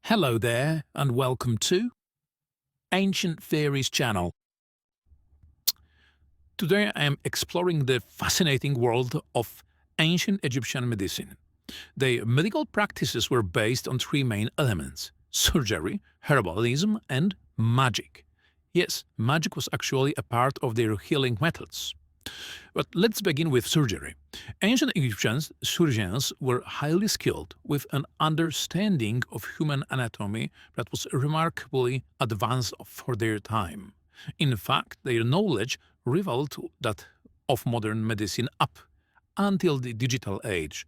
Hello there, and welcome to Ancient Theories channel. Today I am exploring the fascinating world of ancient Egyptian medicine. Their medical practices were based on three main elements: surgery, herbalism, and magic. Yes, magic was actually a part of their healing methods. But let's begin with surgery. Ancient Egyptians surgeons were highly skilled, with an understanding of human anatomy that was remarkably advanced for their time. In fact, their knowledge rivaled that of modern medicine up until the digital age.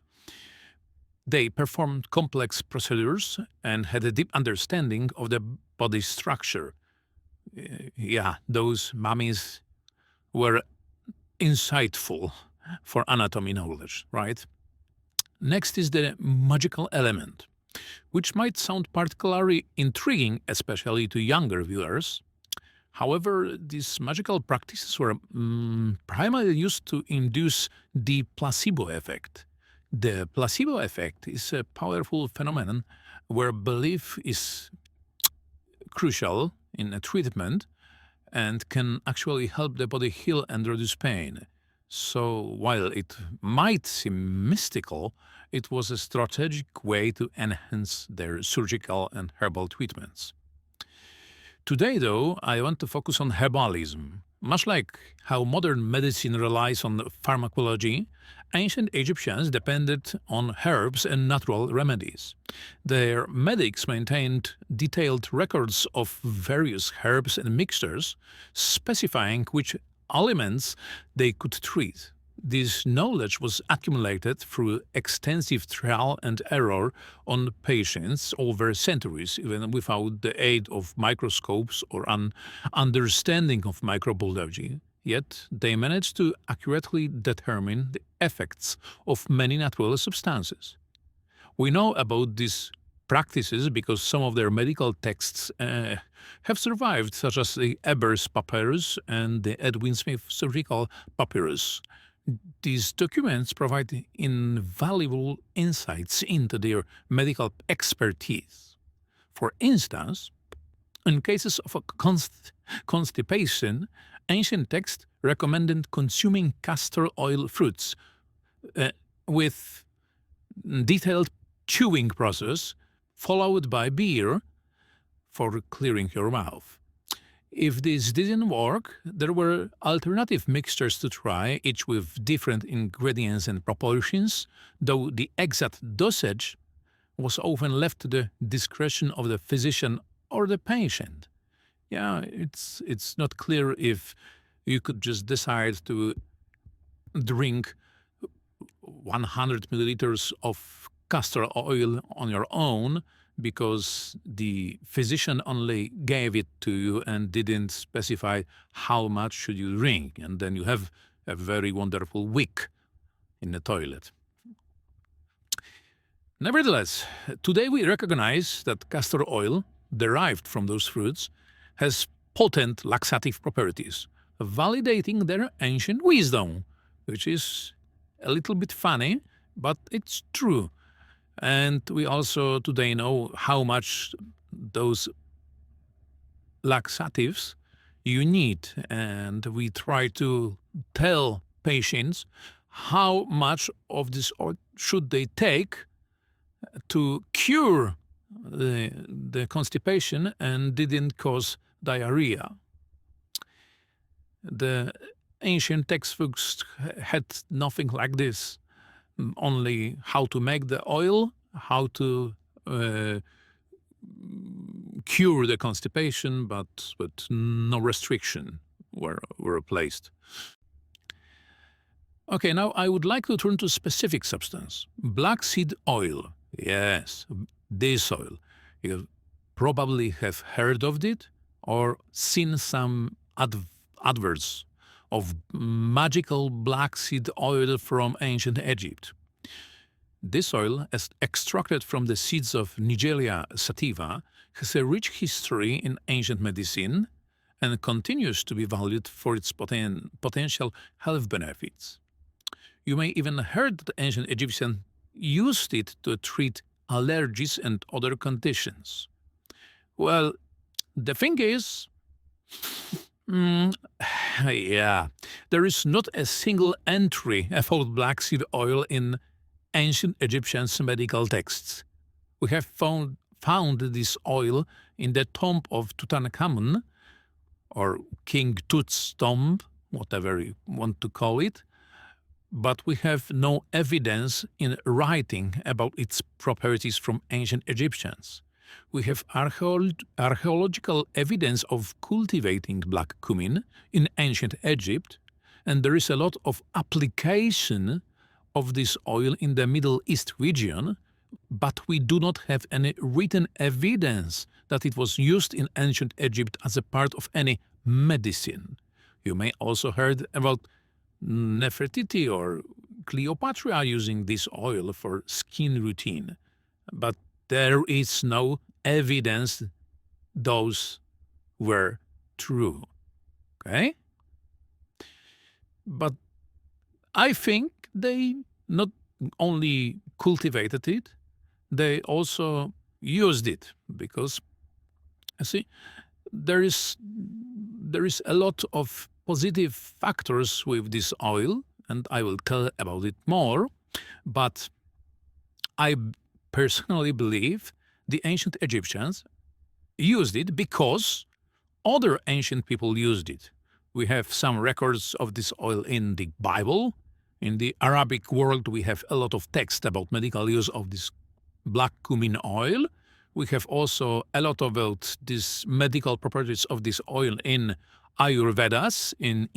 They performed complex procedures and had a deep understanding of the body structure. Yeah, those mummies were insightful for anatomy knowledge, right? Next is the magical element, which might sound particularly intriguing, especially to younger viewers. However, these magical practices were primarily used to induce the placebo effect. The placebo effect is a powerful phenomenon where belief is crucial in a treatment and can actually help the body heal and reduce pain. So while it might seem mystical, it was a strategic way to enhance their surgical and herbal treatments. Today, though, I want to focus on herbalism. Much like how modern medicine relies on pharmacology, ancient Egyptians depended on herbs and natural remedies. Their medics maintained detailed records of various herbs and mixtures, specifying which ailments they could treat. This knowledge was accumulated through extensive trial and error on patients over centuries, even without the aid of microscopes or an understanding of microbiology. Yet they managed to accurately determine the effects of many natural substances. We know about these practices because some of their medical texts have survived, such as the Ebers Papyrus and the Edwin Smith Surgical Papyrus. These documents provide invaluable insights into their medical expertise. For instance, in cases of a constipation, ancient texts recommended consuming castor oil fruits uh, with detailed chewing process followed by beer for clearing your mouth. If this didn't work, there were alternative mixtures to try, each with different ingredients and proportions, though the exact dosage was often left to the discretion of the physician or the patient. Yeah, it's not clear if you could just decide to drink 100 milliliters of castor oil on your own because the physician only gave it to you and didn't specify how much should you drink, and then you have a very wonderful week in the toilet. Nevertheless, today we recognize that castor oil, derived from those fruits, has potent laxative properties, validating their ancient wisdom, which is a little bit funny, but it's true. And we also today know how much those laxatives you need. And we try to tell patients how much of this oil should they take to cure the constipation and didn't cause diarrhea. The ancient textbooks had nothing like this, only how to make the oil, how to cure the constipation, but no restriction were placed. Okay, now I would like to turn to specific substance. Black seed oil. Yes, this oil. You probably have heard of it or seen some adverts of magical black seed oil from ancient Egypt. This oil, as extracted from the seeds of Nigella sativa, has a rich history in ancient medicine and continues to be valued for its potential health benefits. You may even heard that ancient Egyptians used it to treat allergies and other conditions. Well, the thing is, mm, yeah, there is not a single entry about black seed oil in ancient Egyptian medical texts. We have found this oil in the tomb of Tutankhamun, or King Tut's tomb, whatever you want to call it, but we have no evidence in writing about its properties from ancient Egyptians. We have archaeological evidence of cultivating black cumin in ancient Egypt, and there is a lot of application of this oil in the Middle East region, but we do not have any written evidence that it was used in ancient Egypt as a part of any medicine. You may also heard about Nefertiti or Cleopatra using this oil for skin routine, but there is no evidence those were true. Okay? But I think they not only cultivated it, they also used it, because you see, there is a lot of positive factors with this oil, and I will tell about it more. But I personally believe the ancient Egyptians used it because other ancient people used it. We have some records of this oil in the Bible. In the Arabic world, we have a lot of text about medical use of this black cumin oil. We have also a lot about these medical properties of this oil in Ayurvedas in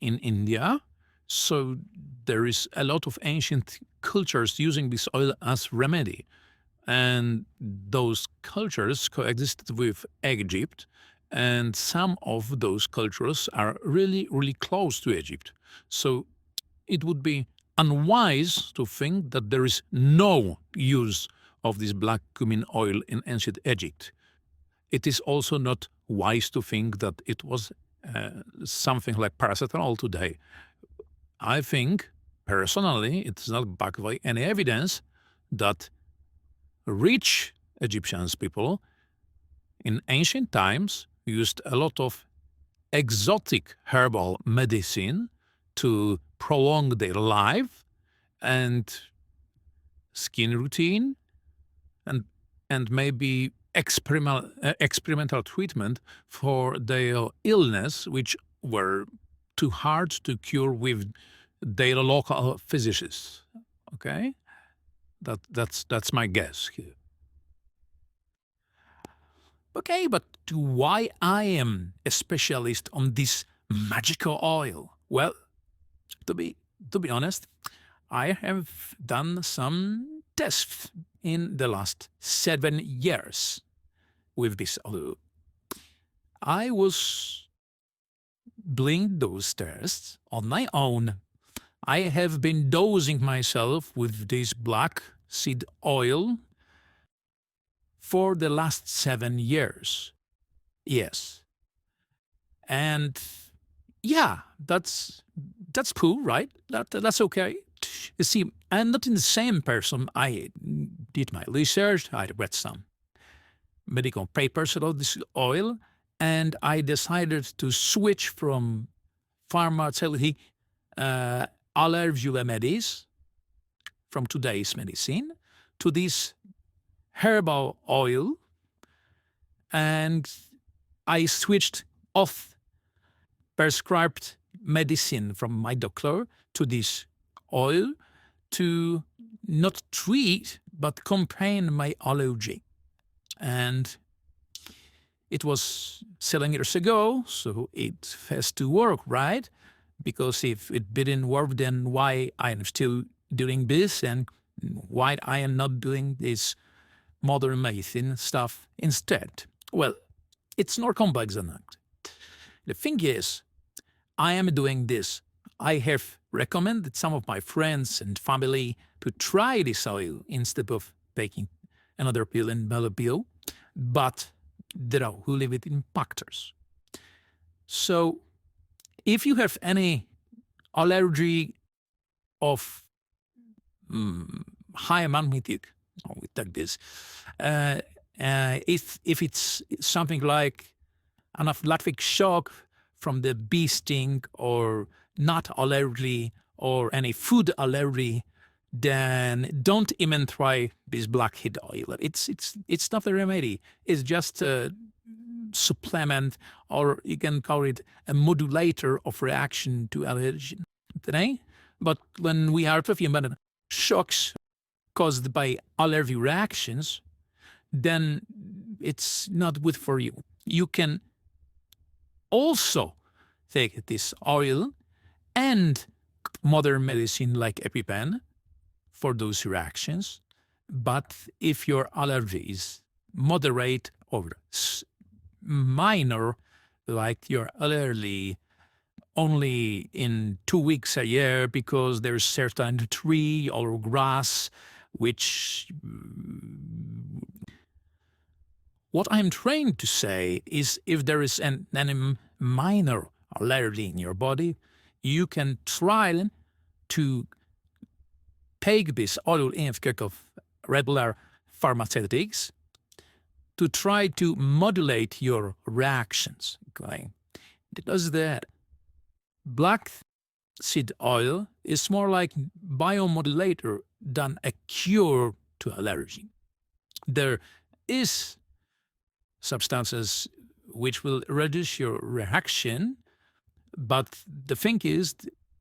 India. So there is a lot of ancient cultures using this oil as remedy. And those cultures coexisted with Egypt, and some of those cultures are really, really close to Egypt. So it would be unwise to think that there is no use of this black cumin oil in ancient Egypt. It is also not wise to think that it was something like paracetamol today. I think, personally, it's not backed by any evidence that rich Egyptians people in ancient times used a lot of exotic herbal medicine to prolong their life and skin routine and maybe experimental treatment for their illness, which were too hard to cure with their local physicians. Okay, that's my guess here. Okay, but why I am a specialist on this magical oil? Well, to be honest, I have done some tests in the last 7 years with this oil. I was doing those tests on my own. I have been dosing myself with this black seed oil for the last 7 years. Yes. And yeah, that's cool, right? That's okay. You see, I'm not in the same person. I did my research. I read some medical papers about this oil, and I decided to switch from pharmaceutical allergy remedies from today's medicine to this herbal oil, and I switched off prescribed medicine from my doctor to this oil to not treat but contain my allergy. And it was 7 years ago, so it has to work, right? Because if it didn't work, then why I am still doing this, and why I am not doing this modern medicine stuff instead? Well, it's more complex than that. The thing is, I am doing this. I have recommended some of my friends and family to try this oil instead of taking another pill and another pill, but there are who live it in factors. So if you have any allergy of high magnitude, we take this. Uh, if it's something like anaphylactic shock from the bee sting or nut allergy or any food allergy, then don't even try this blackhead oil. It's not a remedy. It's just a supplement, or you can call it a modulator of reaction to allergen today. But when we are talking about shocks caused by allergy reactions, then it's not good for you. You can also take this oil and modern medicine like EpiPen for those reactions. But if your allergy is moderate or minor, like your allergy only in 2 weeks a year because there's certain tree or grass which what I'm trying to say is if there is any minor allergy in your body, you can try to take this oil instead of regular pharmaceutics to try to modulate your reactions. Okay? Because that black seed oil is more like biomodulator than a cure to allergy. There is substances which will reduce your reaction, but the thing is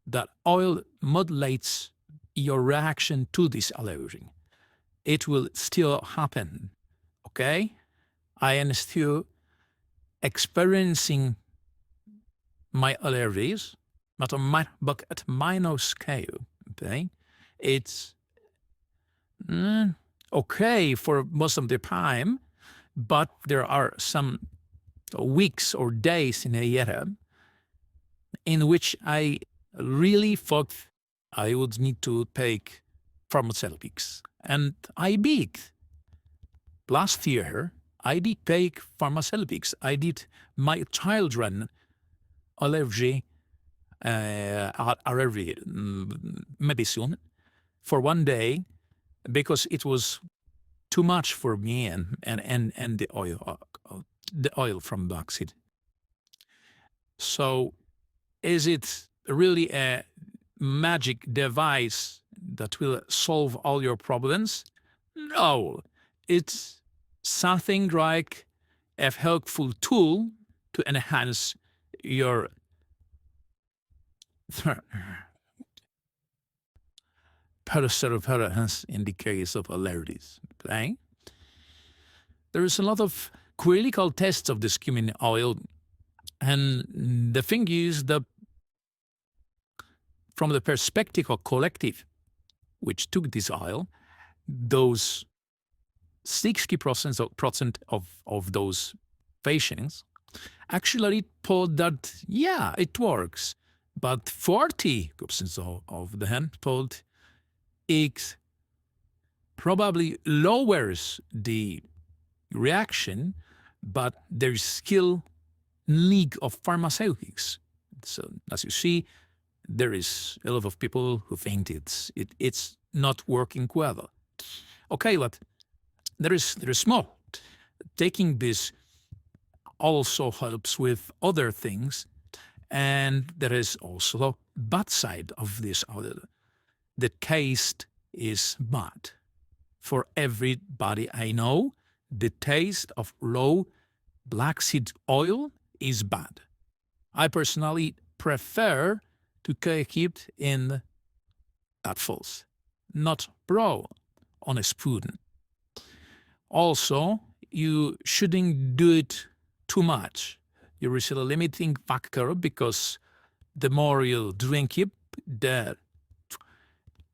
that oil modulates your reaction to this allergy. It will still happen, okay? I am still experiencing my allergies, but at minor scale, okay? It's okay for most of the time, but there are some weeks or days in a year in which I really thought I would need to take pharmaceutics. And I did. Last year, I did take pharmaceutics. I did my children allergy medicine for one day because it was too much for me and the oil from black seed. So is it really a magic device that will solve all your problems? No, it's something like a helpful tool to enhance your perseverance in the case of allergies. Okay? There is a lot of clinical tests of this cumin oil, and the thing is that from the perspective of collective, which took this oil, those 60% of those patients actually thought that, yeah, it works. But 40% of them thought it probably lowers the reaction, but there's still need of pharmaceutics. So as you see, there is a lot of people who think it's not working well. Okay, but there is more. Taking this also helps with other things, and there is also bad side of this oil. The taste is bad. For everybody I know, the taste of raw black seed oil is bad. I personally prefer to cook it in cupfuls, not raw on a spoon. Also, you shouldn't do it too much. There is a limiting factor because the more you drink it, the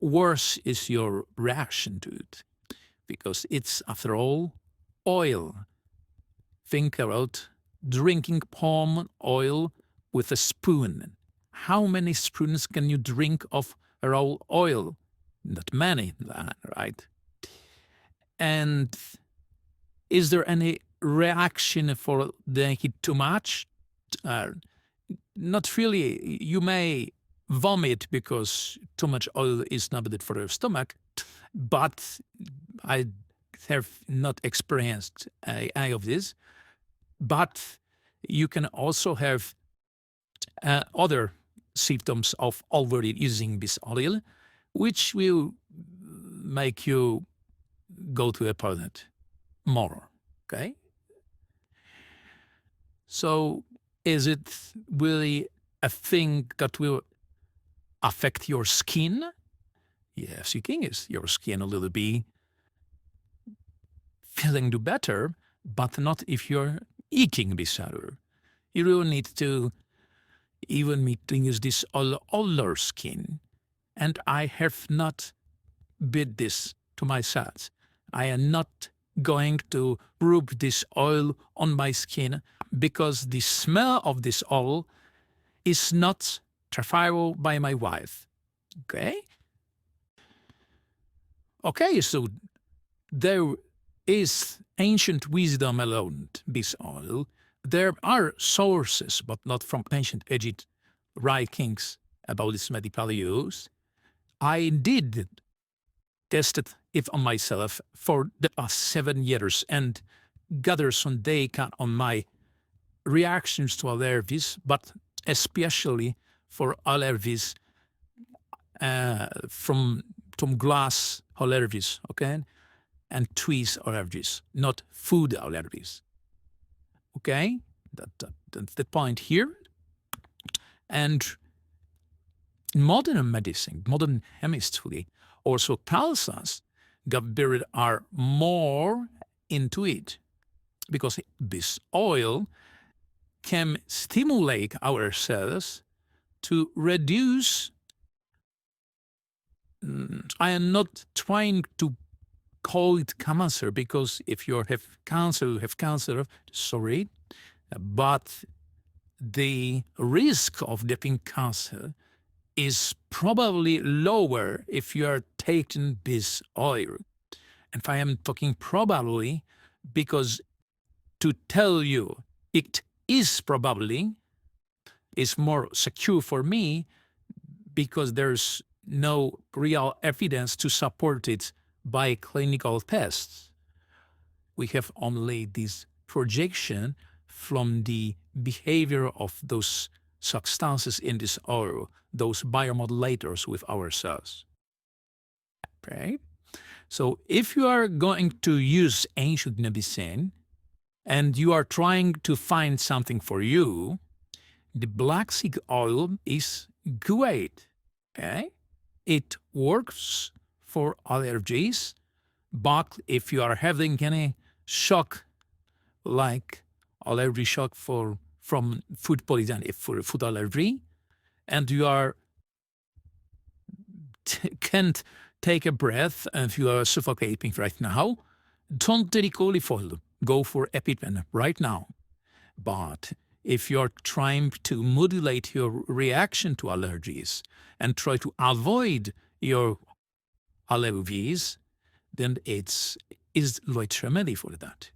worse is your reaction to it. Because it's, after all, oil. Think about drinking palm oil with a spoon. How many spoons can you drink of raw oil? Not many, right? And is there any reaction for drinking too much? Not really. You may vomit because too much oil is not good for your stomach, but I have not experienced any of this, but you can also have other symptoms of already using this oil, which will make you go to a toilet more. Okay. So is it really a thing that will affect your skin? Yes, you can use your skin a little bit feeling do better, but not if you're eating this other. You will need to even need to use this all older skin. And I have not did this to myself. I am not going to rub this oil on my skin because the smell of this oil is not preferable by my wife. Okay? Okay, so there is ancient wisdom alone this oil. There are sources, but not from ancient Egypt, writings about its medical use. I did tested it on myself for the past 7 years and gather some data on my reactions to allergies, but especially for allergies from glass allergies, okay, and trees allergies, not food allergies. Okay, that's the point here. And modern medicine, modern chemistry also tells us that there are more into it because this oil can stimulate our cells to reduce. I am not trying to call it cancer because if you have cancer, you have cancer, sorry, but the risk of getting cancer is probably lower if you are taking this oil. And I am talking probably because to tell you it is probably is more secure for me because there's no real evidence to support it by clinical tests. We have only this projection from the behavior of those substances in this oil, those biomodulators with our cells. Okay? So if you are going to use ancient medicine and you are trying to find something for you, the black seed oil is great. Okay? It works for allergies, but if you are having any shock, like allergy shock from food poison, if for food allergy, and you are can't take a breath and you are suffocating right now, don't take olive oil. Go for EpiPen right now. But if you're trying to modulate your reaction to allergies and try to avoid your allergies, then it's is right remedy for that.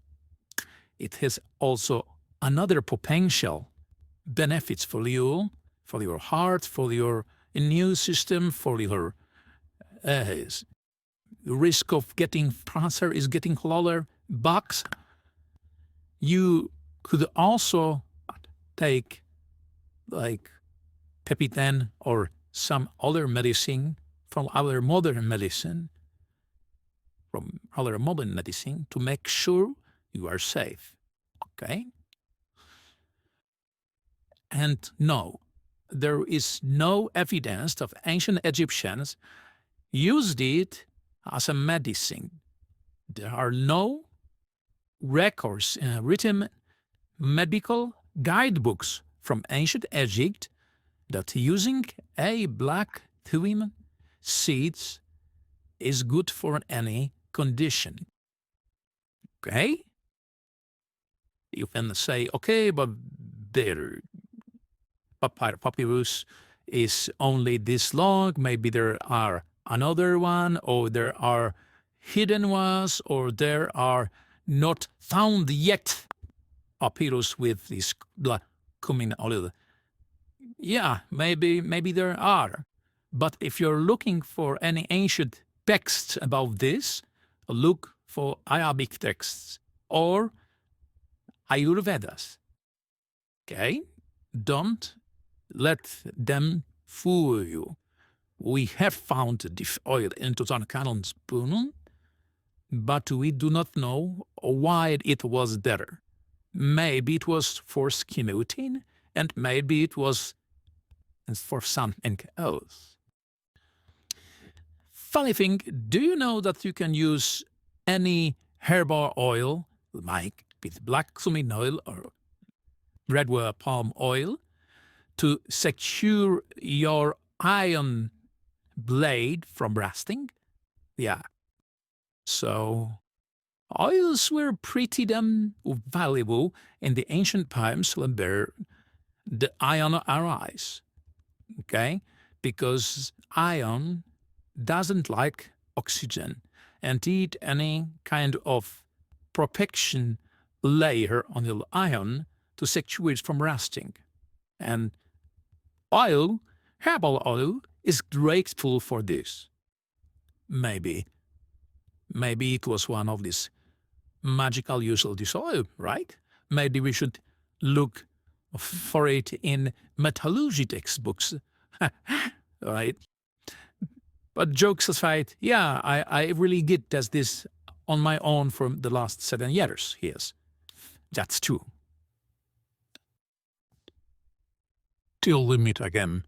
It has also another potential benefits for you, for your heart, for your immune system, for your risk of getting cancer is getting lower. But you could also take like Pepitan or some other medicine from our modern medicine, to make sure you are safe. Okay? And no, there is no evidence that ancient Egyptians used it as a medicine. There are no records in written medical guidebooks from ancient Egypt that using a black cumin seeds is good for any condition. Okay? You can say, okay, but their papyrus is only this long. Maybe there are another one, or there are hidden ones, or there are not found yet papyrus with this black cumin oil. Yeah, maybe there are. But if you're looking for any ancient texts about this, look for Arabic texts or Ayurvedas. Okay? Don't let them fool you. We have found this oil in Tutankhamun's spoon, but we do not know why it was there. Maybe it was for skin routine, and maybe it was for something else. Funny thing, do you know that you can use any herbal oil, like with black cumin oil or red palm oil, to secure your iron blade from rusting? Yeah. So oils were pretty damn valuable in the ancient times when the iron arise. Okay? Because iron doesn't like oxygen and need any kind of protection layer on the iron to secure it from rusting. And oil, herbal oil, is grateful for this. Maybe it was one of these magical use of this oil, right? Maybe we should look for it in metallurgy textbooks, right? But jokes aside, yeah, I really get this on my own for the last 7 years. Yes, that's true. Till we meet again.